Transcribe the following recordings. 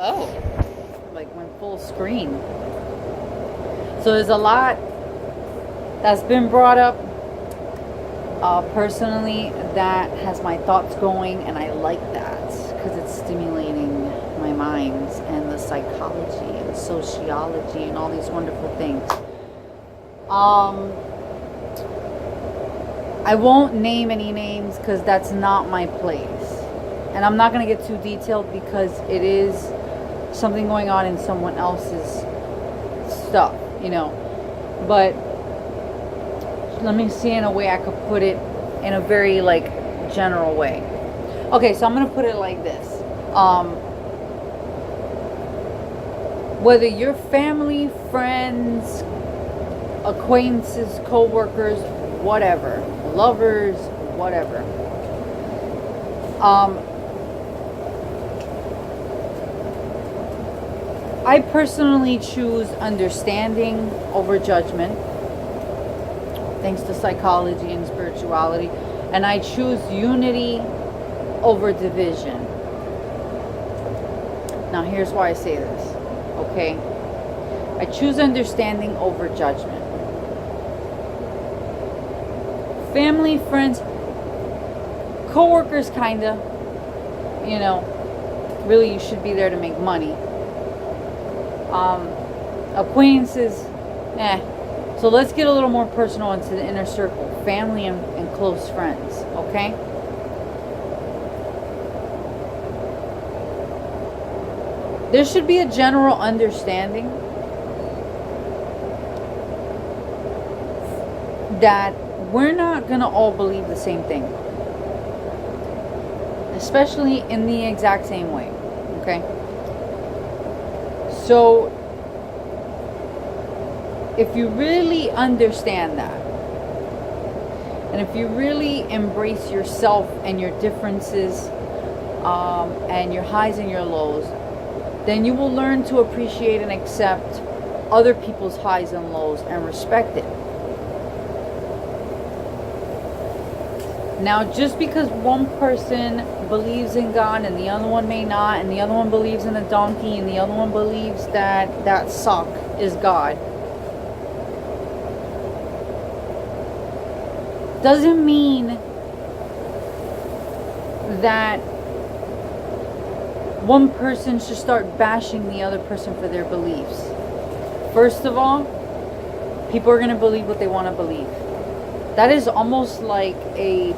Oh. like went full screen. So there's a lot that's been brought up personally that has my thoughts going, and I like that because it's stimulating my mind and the psychology and sociology and all these wonderful things. I won't name any names because that's not my place, and I'm not going to get too detailed because it is something going on in someone else's stuff, but let me see in a way I could put it in a very like general way. Okay, so I'm gonna put it like this. Whether you're family, friends, acquaintances, co-workers, whatever, lovers, whatever, I personally choose understanding over judgment, thanks to psychology and spirituality, and I choose unity over division. Now here's why I say this, okay? I choose understanding over judgment. Family, friends, co-workers, kinda, really you should be there to make money. Acquaintances, So let's get a little more personal into the inner circle, family and close friends, okay? There should be a general understanding that we're not going to all believe the same thing, especially in the exact same way, okay? So if you really understand that, and if you really embrace yourself and your differences, and your highs and your lows, then you will learn to appreciate and accept other people's highs and lows and respect it. Now, just because one person believes in God and the other one may not, and the other one believes in a donkey and the other one believes that that sock is God, doesn't mean that one person should start bashing the other person for their beliefs. First of all, people are going to believe what they want to believe. That is almost like a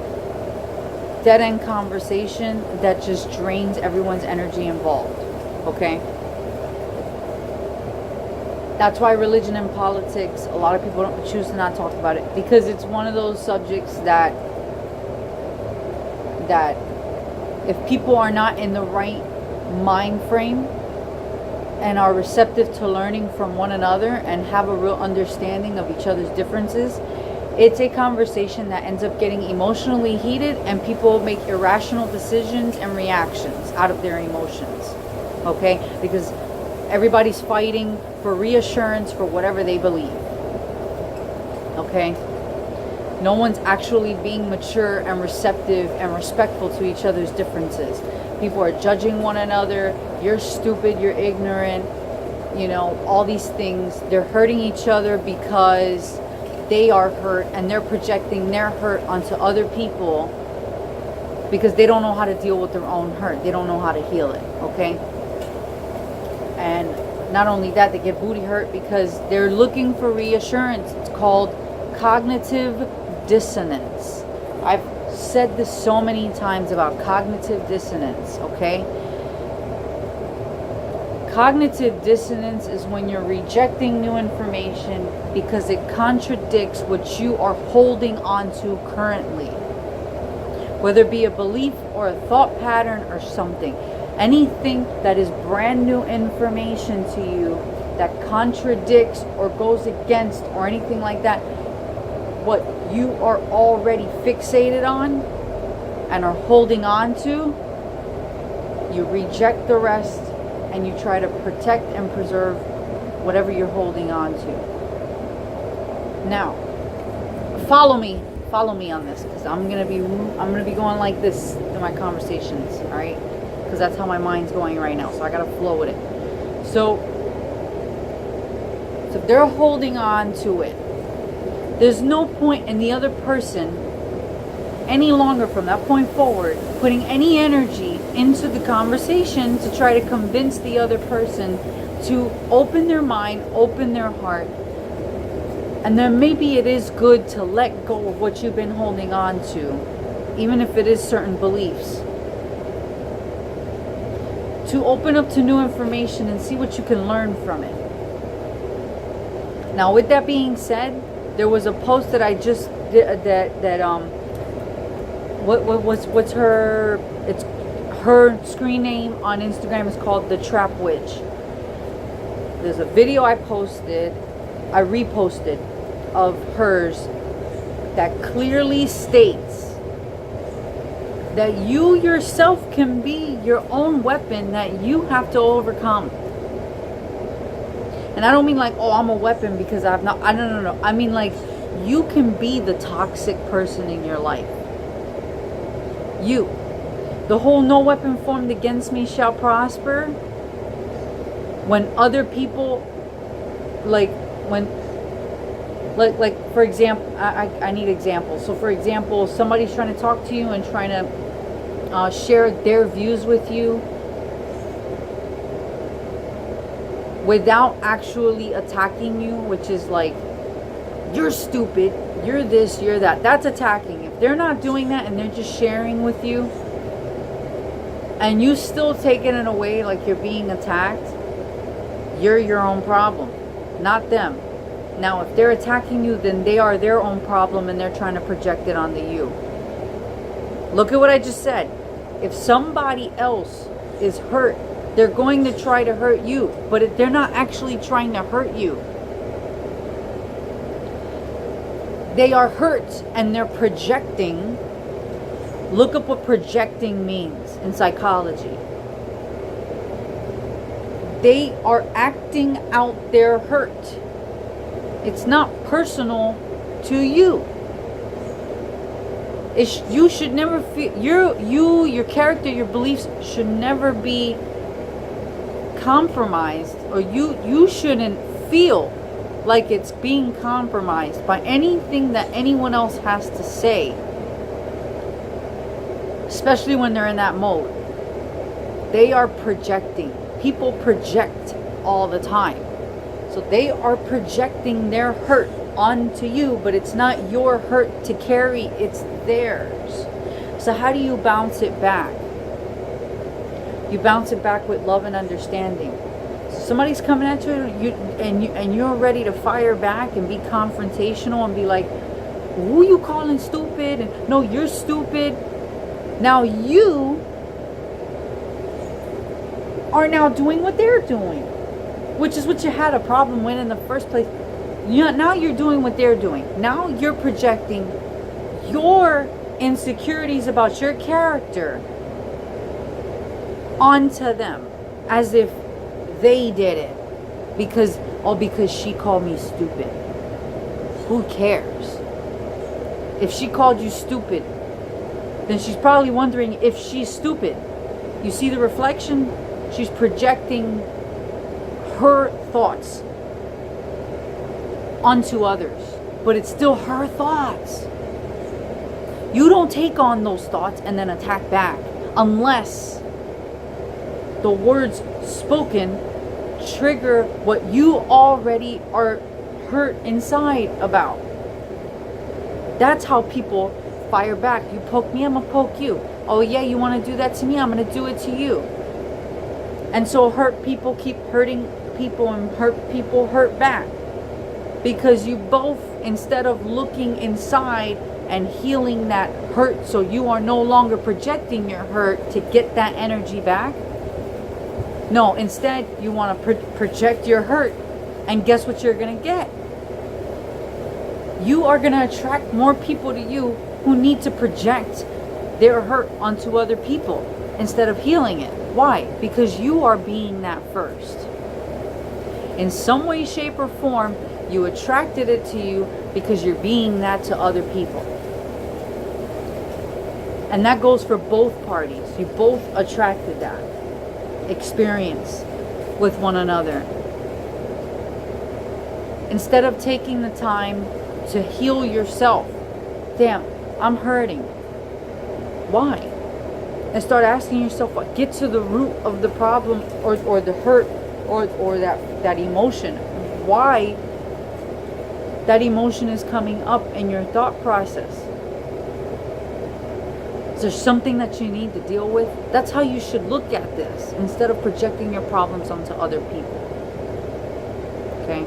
dead-end conversation that just drains everyone's energy involved, okay? That's why religion and politics, a lot of people don't choose to not talk about it, because it's one of those subjects that if people are not in the right mind frame and are receptive to learning from one another and have a real understanding of each other's differences, it's a conversation that ends up getting emotionally heated, and people make irrational decisions and reactions out of their emotions, okay? Because everybody's fighting for reassurance for whatever they believe, okay? No one's actually being mature and receptive and respectful to each other's differences. People are judging one another. You're stupid, you're ignorant, all these things. They're hurting each other because they are hurt, and they're projecting their hurt onto other people because they don't know how to deal with their own hurt. They don't know how to heal it, okay? And not only that, they get booty hurt because they're looking for reassurance. It's called cognitive dissonance. I've said this so many times about cognitive dissonance, okay? Cognitive dissonance is when you're rejecting new information because it contradicts what you are holding on to currently. Whether it be a belief or a thought pattern or something. Anything that is brand new information to you that contradicts or goes against or anything like that, what you are already fixated on and are holding on to, you reject the rest and you try to protect and preserve whatever you're holding on to. Now, follow me on this, because I'm gonna be going like this in my conversations, all right? Because because that's how my mind's going right now. So I gotta flow with it. So if they're holding on to it, there's no point in the other person any longer from that point forward putting any energy into the conversation to try to convince the other person to open their mind, open their heart. And then maybe it is good to let go of what you've been holding on to, even if it is certain beliefs. To open up to new information and see what you can learn from it. Now, with that being said, there was a post that I just did what's her, it's her screen name on Instagram is called The Trap Witch. There's a video I reposted of hers that clearly states that you yourself can be your own weapon that you have to overcome. And I don't mean like, oh, I'm a weapon because I've not, no. I mean like, you can be the toxic person in your life. You. The whole no weapon formed against me shall prosper. When other people, like for example, I need examples. So for example, somebody's trying to talk to you and trying to share their views with you without actually attacking you, which is like, you're stupid, you're this, you're that. That's attacking. If they're not doing that and they're just sharing with you and you still taking it away like you're being attacked, you're your own problem, not them. Now, if they're attacking you, then they are their own problem and they're trying to project it onto you. Look at what I just said. If somebody else is hurt, they're going to try to hurt you, but they're not actually trying to hurt you. They are hurt and they're projecting. Look up what projecting means in psychology. They are acting out their hurt. It's not personal to you. You should never feel, your character, your beliefs should never be compromised, or you shouldn't feel like it's being compromised by anything that anyone else has to say, especially when they're in that mode. They are projecting. People project all the time, so they are projecting their hurt onto you, but it's not your hurt to carry, it's theirs. So how do you bounce it back? You bounce it back with love and understanding. So somebody's coming at you, and you're ready to fire back and be confrontational and be like, who you calling stupid? And no, you're stupid. Now you are now doing what they're doing, which is what you had a problem with in the first place. Now you're doing what they're doing. Now you're projecting your insecurities about your character onto them as if they did it because she called me stupid. Who cares? If she called you stupid, then she's probably wondering if she's stupid. You see the reflection? She's projecting her thoughts onto others, but it's still her thoughts. You don't take on those thoughts and then attack back unless the words spoken trigger what you already are hurt inside about. That's how people fire back. You poke me, I'm gonna poke you. Oh yeah, you want to do that to me, I'm gonna do it to you. And so hurt people keep hurting people, and hurt people hurt back, because you both, instead of looking inside and healing that hurt so you are no longer projecting your hurt to get that energy back, no, instead you want to project your hurt, and guess what you're going to get? You are going to attract more people to you who need to project their hurt onto other people instead of healing it. Why? Because you are being that first. In some way, shape, or form, you attracted it to you because you're being that to other people. And that goes for both parties. You both attracted that experience with one another. Instead of taking the time to heal yourself, damn, I'm hurting. Why? And start asking yourself, get to the root of the problem, or the hurt, or that emotion. Why that emotion is coming up in your thought process. Is there something that you need to deal with? That's how you should look at this, instead of projecting your problems onto other people. Okay?